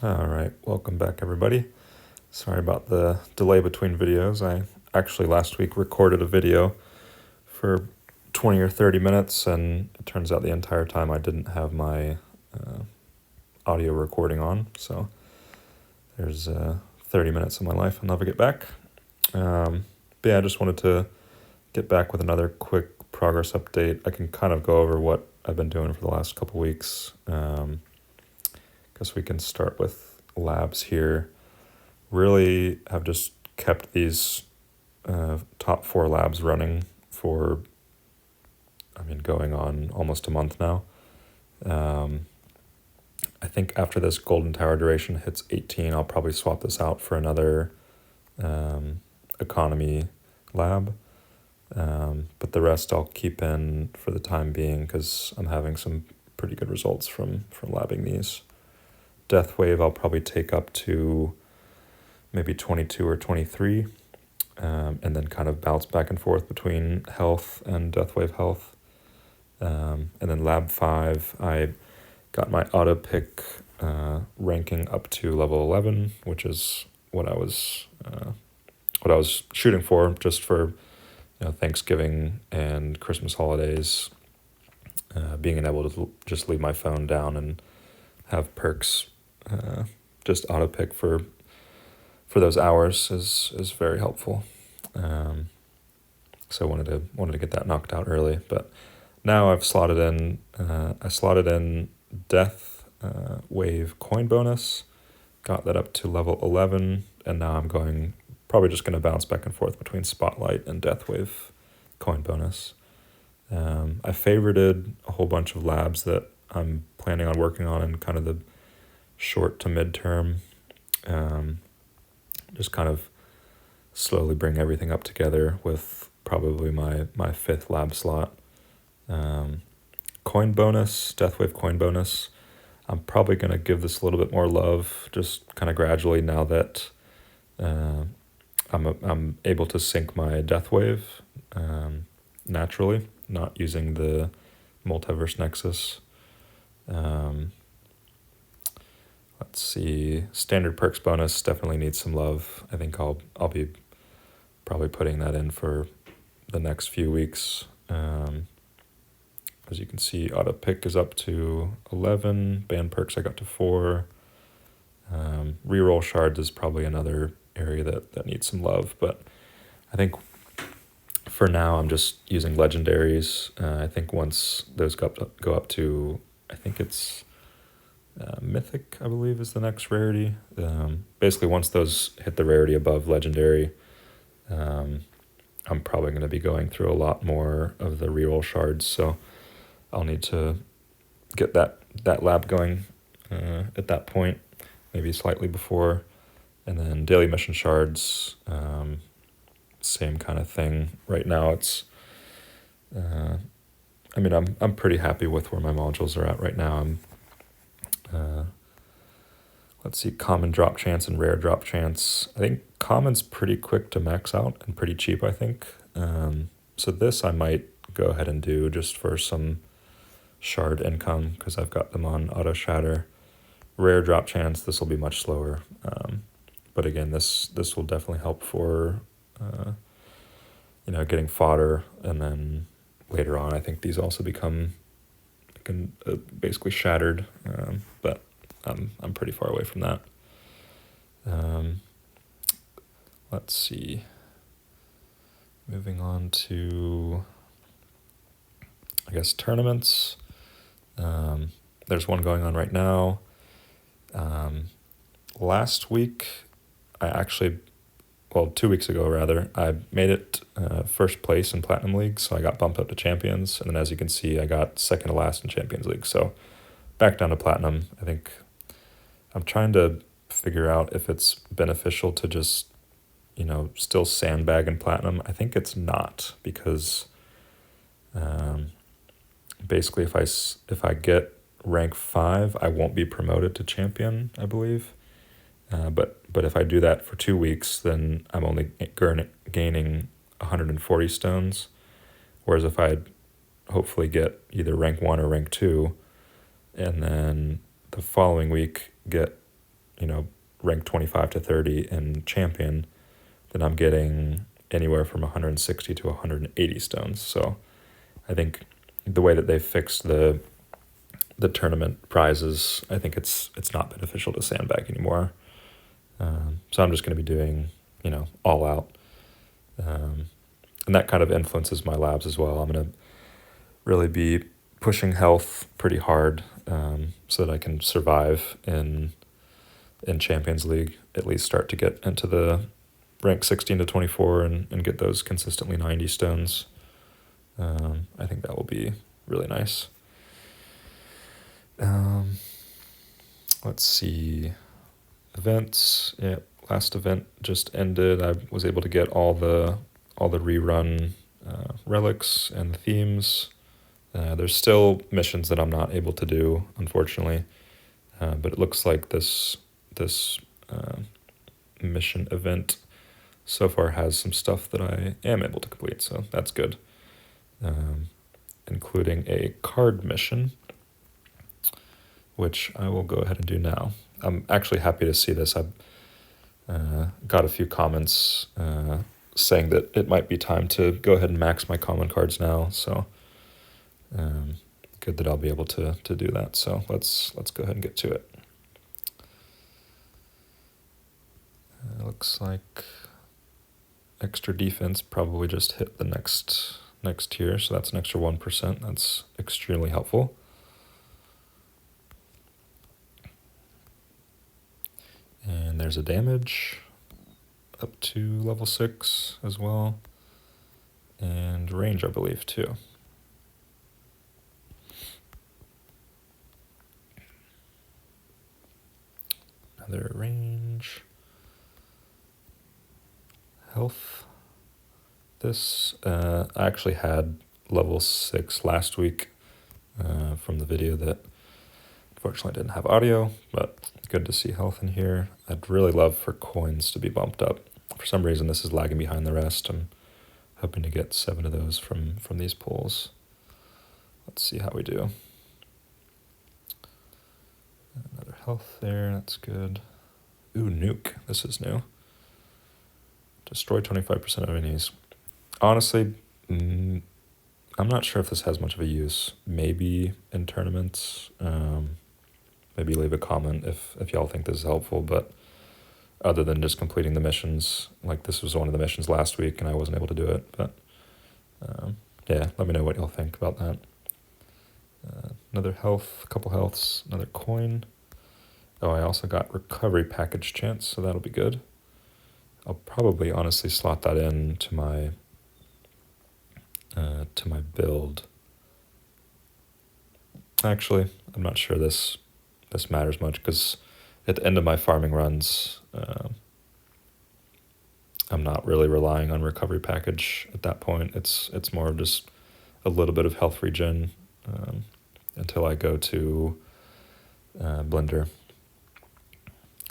All right, welcome back, everybody. Sorry about the delay between videos. I actually last week recorded a video for 20 or 30 minutes, and it turns out the entire time I didn't have my audio recording on, so there's 30 minutes of my life I'll never get back. But yeah, I just wanted to get back with another quick progress update. I can kind of go over what I've been doing for the last couple weeks. Guess we can start with labs here. Really have just kept these top 4 labs running for, going on almost a month now. I think after this golden tower duration hits 18, I'll probably swap this out for another economy lab. But the rest I'll keep in for the time being because I'm having some pretty good results from labbing these. Death wave I'll probably take up to maybe 22 or 23, and then kind of bounce back and forth between health and death wave health. And then lab 5, I got my auto pick ranking up to level 11, which is what I was shooting for, just for Thanksgiving and Christmas holidays. Being able to just leave my phone down and have perks just auto pick for those hours is very helpful. So I wanted to get that knocked out early, but now I've slotted in. I slotted in death wave coin bonus, got that up to level 11, and now I'm probably just going to bounce back and forth between spotlight and death wave coin bonus. I favorited a whole bunch of labs that I'm planning on working on in kind of the short to midterm. Just kind of slowly bring everything up together with probably my 5th lab slot. Coin bonus, Deathwave coin bonus, I'm probably going to give this a little bit more love, just kind of gradually now that I'm able to sync my Deathwave naturally, not using the Multiverse Nexus. Let's see, standard perks bonus definitely needs some love. I think I'll be probably putting that in for the next few weeks. As you can see, auto pick is up to 11, band perks I got to 4. Reroll shards is probably another area that needs some love, but I think for now I'm just using legendaries. I think once those go up to, I think it's Mythic, I believe, is the next rarity. Basically, once those hit the rarity above Legendary, I'm probably going to be going through a lot more of the reroll shards, so I'll need to get that lab going at that point, maybe slightly before. And then daily mission shards, same kind of thing. Right now it's, I'm pretty happy with where my modules are at right now. Let's see, common drop chance and rare drop chance. I think common's pretty quick to max out and pretty cheap, I think. So this I might go ahead and do just for some shard income because I've got them on auto shatter. Rare drop chance, this will be much slower. But again, this will definitely help for getting fodder, and then later on I think these also become basically shattered, but I'm pretty far away from that. Let's see. Moving on to, I guess, tournaments. There's one going on right now. Last week, 2 weeks ago rather, I made it first place in Platinum League, so I got bumped up to Champions, and then as you can see, I got second to last in Champions League, so back down to Platinum. I think I'm trying to figure out if it's beneficial to just, still sandbag in Platinum. I think it's not, because basically if I get rank 5, I won't be promoted to champion, I believe. But if I do that for 2 weeks, then I'm only gaining 140 stones. Whereas if I hopefully get either rank 1 or rank 2, and then the following week get rank 25 to 30 in champion, then I'm getting anywhere from 160 to 180 stones. So I think the way that they've fixed the tournament prizes, I think it's not beneficial to sandbag anymore. So I'm just going to be doing, all out. And that kind of influences my labs as well. I'm going to really be pushing health pretty hard, so that I can survive in Champions League, at least start to get into the rank 16 to 24 and get those consistently 90 stones. I think that will be really nice. Let's see. Events. Yeah, last event just ended. I was able to get all the rerun relics and themes. There's still missions that I'm not able to do, unfortunately. But it looks like this mission event so far has some stuff that I am able to complete, so that's good. Including a card mission, which I will go ahead and do now. I'm actually happy to see this. I've got a few comments saying that it might be time to go ahead and max my common cards now, so good that I'll be able to do that. So let's go ahead and get to it. Looks like extra defense probably just hit the next tier, so that's an extra 1%. That's extremely helpful. And there's a damage up to level 6 as well, and range, I believe, too. Another range. Health. This, I actually had level 6 last week from the video that unfortunately didn't have audio, but good to see health in here. I'd really love for coins to be bumped up. For some reason, this is lagging behind the rest. I'm hoping to get 7 of those from these pulls. Let's see how we do. Another health there, that's good. Ooh, nuke, this is new. Destroy 25% of enemies. Honestly, I'm not sure if this has much of a use. Maybe in tournaments. Maybe leave a comment if y'all think this is helpful, but other than just completing the missions, like this was one of the missions last week and I wasn't able to do it, but yeah, let me know what y'all think about that. Another health, couple healths, another coin. Oh, I also got recovery package chance, so that'll be good. I'll probably honestly slot that in to my build. Actually, I'm not sure this matters much, because at the end of my farming runs, I'm not really relying on recovery package at that point. It's more just a little bit of health regen until I go to Blender.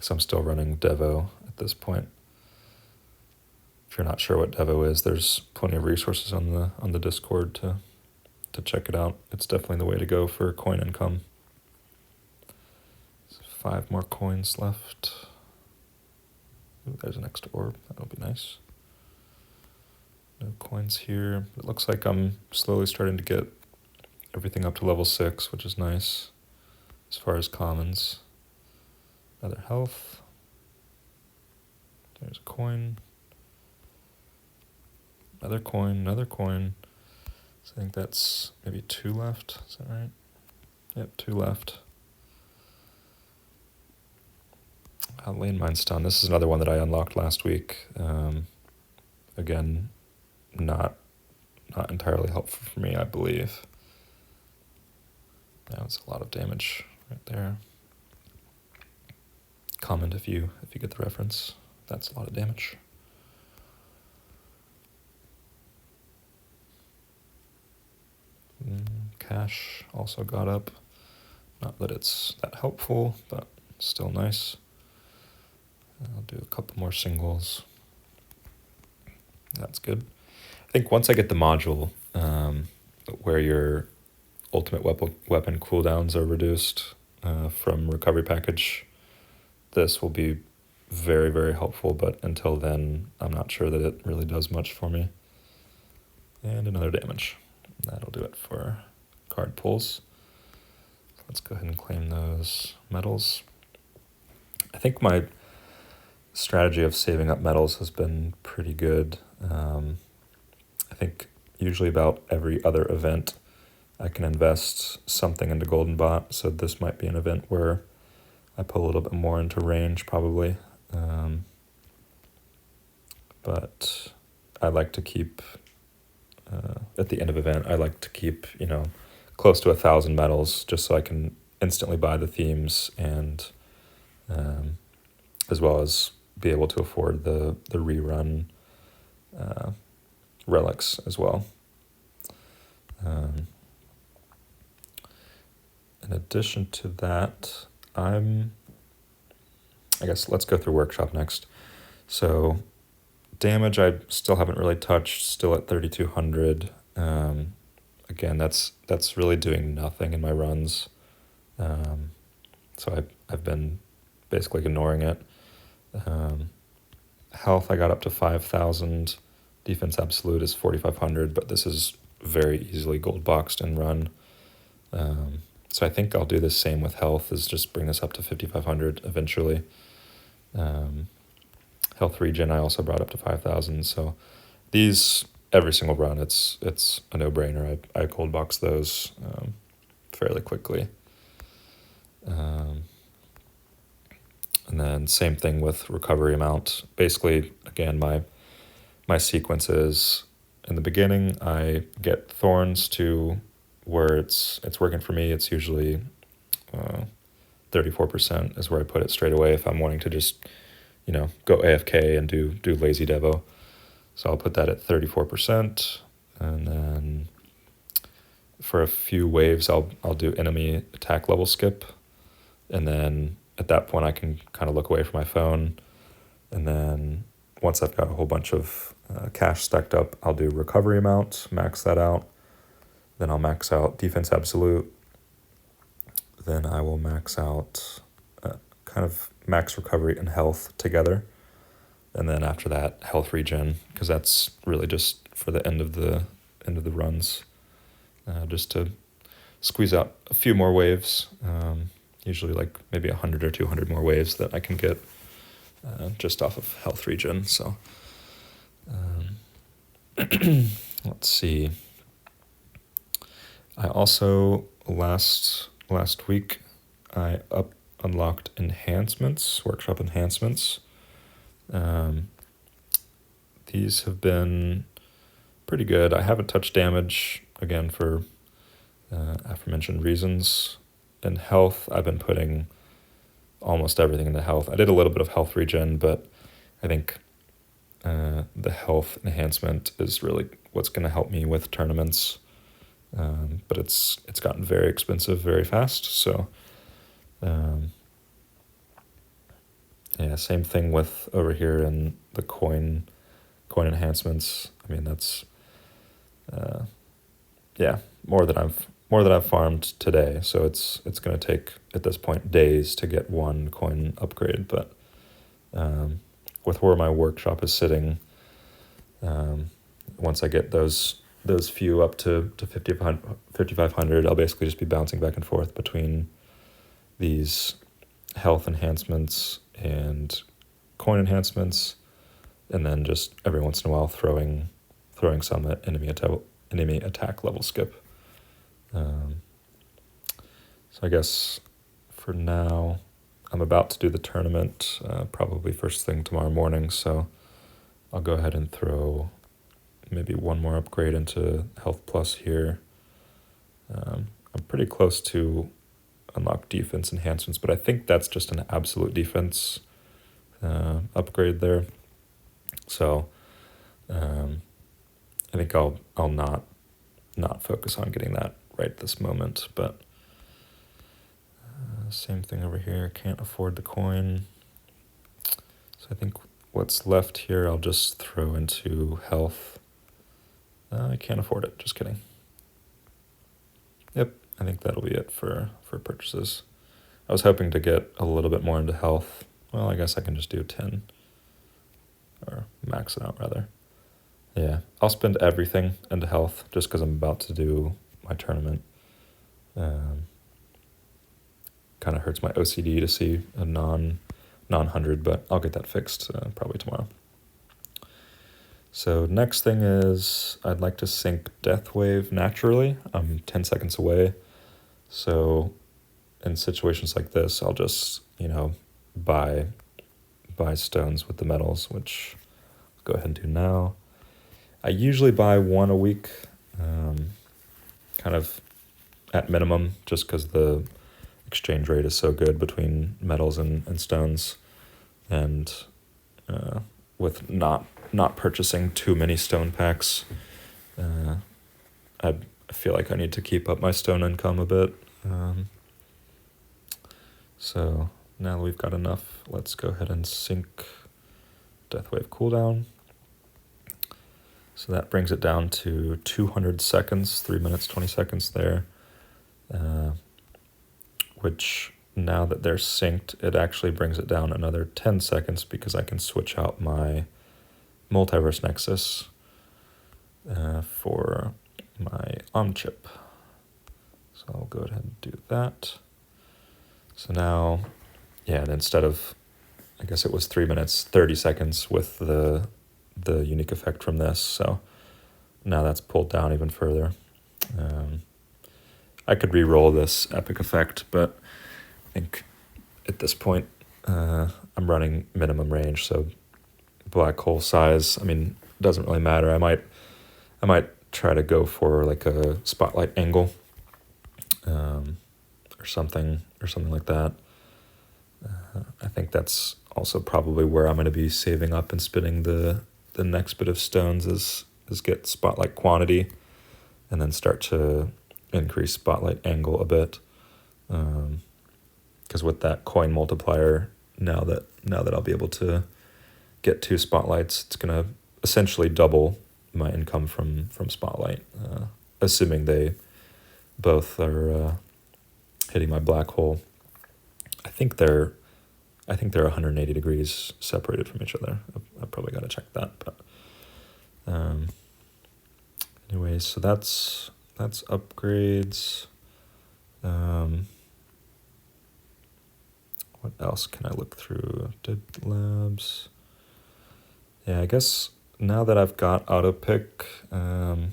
So I'm still running Devo at this point. If you're not sure what Devo is, there's plenty of resources on the Discord to check it out. It's definitely the way to go for coin income. So 5 more coins left. Ooh, there's an extra orb. That'll be nice. No coins here. It looks like I'm slowly starting to get everything up to level 6, which is nice as far as commons. Another health. There's a coin. Another coin. So I think that's maybe 2 left. Is that right? Yep, 2 left. Lane Mine Stone. This is another one that I unlocked last week. Again, not entirely helpful for me, I believe. That was a lot of damage right there. Comment if you get the reference. That's a lot of damage. Cash also got up. Not that it's that helpful, but still nice. I'll do a couple more singles. That's good. I think once I get the module where your ultimate weapon cooldowns are reduced from recovery package, this will be very, very helpful, but until then, I'm not sure that it really does much for me. And another damage. That'll do it for card pulls. Let's go ahead and claim those metals. I think my strategy of saving up metals has been pretty good. I think usually about every other event I can invest something into Golden Bot, so this might be an event where I put a little bit more into range probably. But I like to keep, at the end of event, I like to keep, close to 1,000 medals just so I can instantly buy the themes and as well as be able to afford the rerun relics as well. In addition to that, I guess let's go through workshop next. So damage I still haven't really touched, still at 3,200. Again, that's really doing nothing in my runs. So I've been basically ignoring it. Health I got up to 5,000. Defense absolute is 4,500, but this is very easily gold boxed and run. So I think I'll do the same with health, is just bring this up to 5,500 eventually. Health regen I also brought up to 5,000. So these, every single run, it's a no-brainer. I gold box those fairly quickly. And then same thing with recovery amount. Basically, again, my sequence is in the beginning, I get thorns to where it's working for me. It's usually 34% is where I put it straight away if I'm wanting to just, go AFK and do lazy devo. So I'll put that at 34%. And then for a few waves, I'll do enemy attack level skip. And then at that point, I can kind of look away from my phone. And then once I've got a whole bunch of cash stacked up, I'll do recovery amount, max that out. Then I'll max out defense absolute. Then I will max out kind of max recovery and health together. And then after that, health regen, because that's really just for the end of the runs, just to squeeze out a few more waves. Usually like maybe 100 or 200 more waves that I can get just off of health regen. So let's see. I also last week I unlocked enhancements, workshop enhancements. These have been pretty good. I haven't touched damage again for aforementioned reasons. In health, I've been putting almost everything into health. I did a little bit of health regen, but I think the health enhancement is really what's going to help me with tournaments. But it's gotten very expensive very fast. So yeah, same thing with over here in the coin enhancements. I mean, that's more than I've farmed today. So it's going to take at this point days to get one coin upgrade. But with where my workshop is sitting, once I get those few up to 5,500, I'll basically just be bouncing back and forth between these health enhancements and coin enhancements, and then just every once in a while throwing some at enemy attack level skip. So I guess for now, I'm about to do the tournament probably first thing tomorrow morning, so I'll go ahead and throw maybe one more upgrade into Health Plus here. I'm pretty close to unlock defense enhancements, but I think that's just an absolute defense upgrade there. So I think I'll not focus on getting that right this moment, but same thing over here. Can't afford the coin. So I think what's left here I'll just throw into health. I can't afford it, just kidding. Yep, I think that'll be it for purchases. I was hoping to get a little bit more into health, Well, I guess I can just do 10, or max it out rather. Yeah, I'll spend everything into health just because I'm about to do my tournament. Kind of hurts my OCD to see a non-100, but I'll get that fixed probably tomorrow. So next thing is I'd like to sync Death Wave naturally. I'm 10 seconds away. So in situations like this, I'll just, buy stones with the metals, which I'll go ahead and do now. I usually buy one a week, kind of at minimum, just because the exchange rate is so good between metals and stones, and with not purchasing too many stone packs, I feel like I need to keep up my stone income a bit. So now that we've got enough, let's go ahead and sync Death Wave cooldown. So that brings it down to 200 seconds, 3 minutes, 20 seconds there, which now that they're synced, it actually brings it down another 10 seconds because I can switch out my Multiverse Nexus for my chip. So I'll go ahead and do that. So now, and instead of, I guess it was 3 minutes, 30 seconds with the unique effect from this. So now that's pulled down even further. I could re-roll this epic effect, but I think at this point I'm running minimum range, so black hole size, doesn't really matter. I might try to go for like a spotlight angle, or something like that. I think that's also probably where I'm going to be saving up and spending the next bit of stones is get spotlight quantity and then start to increase spotlight angle a bit. Because with that coin multiplier, now that I'll be able to get 2 spotlights, it's going to essentially double my income from spotlight, assuming they both are hitting my black hole. I think they're 180 degrees separated from each other. I've probably got to check that, but anyways, so that's upgrades. What else can I look through? Did labs? Yeah, I guess now that I've got auto pick kind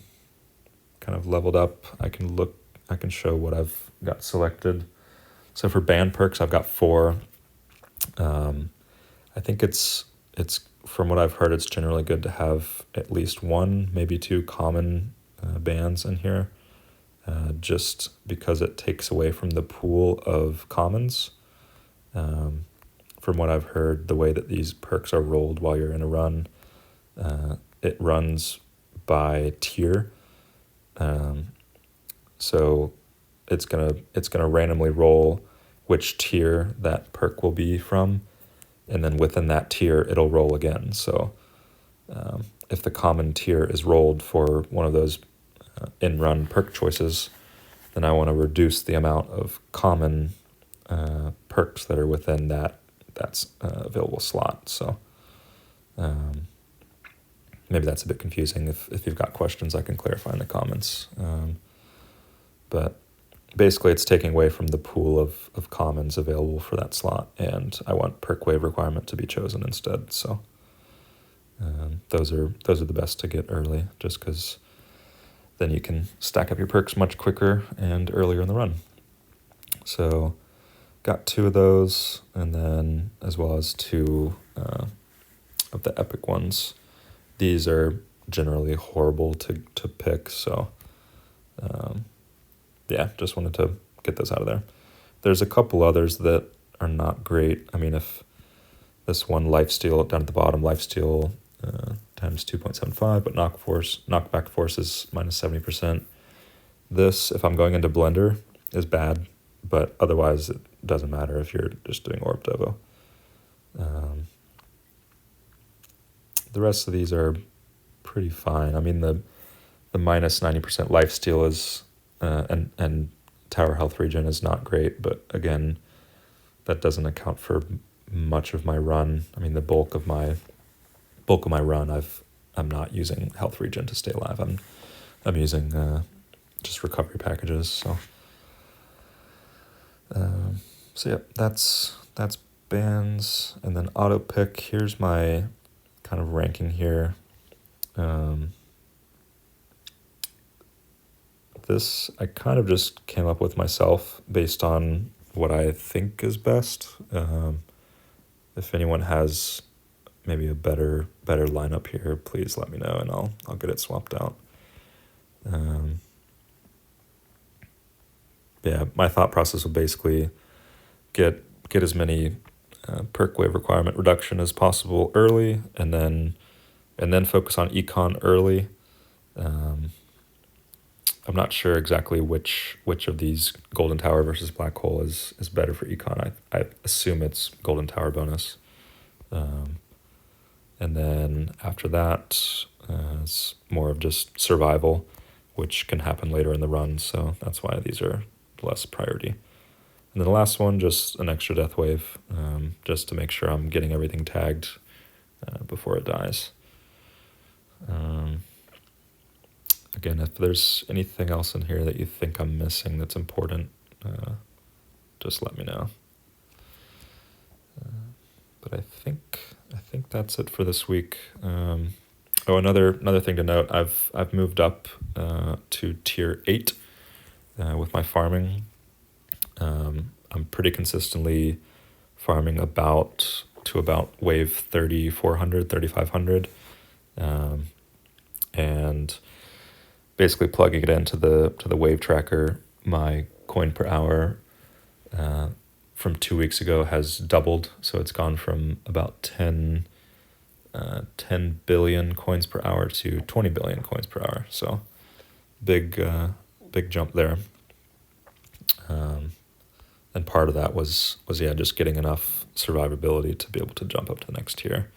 of leveled up, I can show what I've got selected. So for band perks, I've got 4. I think it's from what I've heard, it's generally good to have at least 1, maybe 2 common bands in here, just because it takes away from the pool of commons. From what I've heard, the way that these perks are rolled while you're in a run, it runs by tier. So it's gonna randomly roll which tier that perk will be from, and then within that tier it'll roll again. So if the common tier is rolled for one of those in-run perk choices, then I want to reduce the amount of common perks that are within that's available slot. So maybe that's a bit confusing. If you've got questions, I can clarify in the comments. But basically it's taking away from the pool of commons available for that slot, and I want perk wave requirement to be chosen instead. So those are the best to get early, just because then you can stack up your perks much quicker and earlier in the run. So got 2 of those, and then as well as 2 of the epic ones. These are generally horrible to pick, so just wanted to get those out of there. There's a couple others that are not great. If this one lifesteal down at the bottom, lifesteal times 2.75, but knockback force is minus 70%. This, if I'm going into Blender, is bad, but otherwise it doesn't matter if you're just doing Orb Devo. The rest of these are pretty fine. The minus 90% lifesteal is and tower health regen is not great, but again, that doesn't account for much of my run. I mean, the bulk of my run, I'm not using health regen to stay alive. I'm using just recovery packages. So yeah, that's bands, and then auto pick. Here's my kind of ranking here. This I kind of just came up with myself based on what I think is best. If anyone has maybe a better lineup here, please let me know, and I'll get it swapped out. Yeah, my thought process will basically get as many perk wave requirement reduction as possible early, and then focus on econ early. I'm not sure exactly which of these Golden Tower versus Black Hole is better for econ. I assume it's Golden Tower bonus. And then after that, it's more of just survival, which can happen later in the run, so that's why these are less priority. And then the last one, just an extra death wave, just to make sure I'm getting everything tagged before it dies. Again, if there's anything else in here that you think I'm missing that's important, just let me know. But I think that's it for this week. Another thing to note, I've moved up to tier 8 with my farming. I'm pretty consistently farming about wave 3,400, 3,500, and basically plugging it into the wave tracker. My coin per hour from 2 weeks ago has doubled, so it's gone from about 10 billion coins per hour to 20 billion coins per hour. So big jump there. And part of that was just getting enough survivability to be able to jump up to the next tier.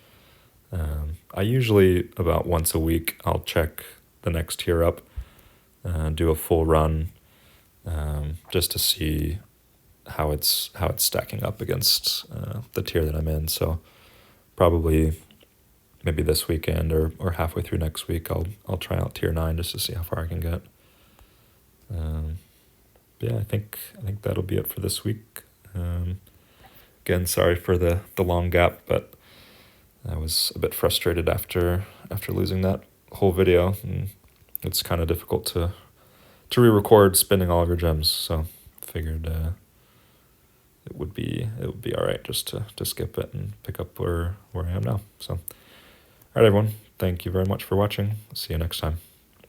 I usually about once a week I'll check the next tier up, do a full run, just to see how it's stacking up against the tier that I'm in. So probably maybe this weekend or halfway through next week I'll try out tier 9 just to see how far I can get. Yeah, I think that'll be it for this week. Again, sorry for the long gap, but I was a bit frustrated after losing that whole video, and it's kind of difficult to re-record spending all of your gems. So figured it would be all right just to skip it and pick up where I am now. So, all right, everyone, thank you very much for watching. See you next time.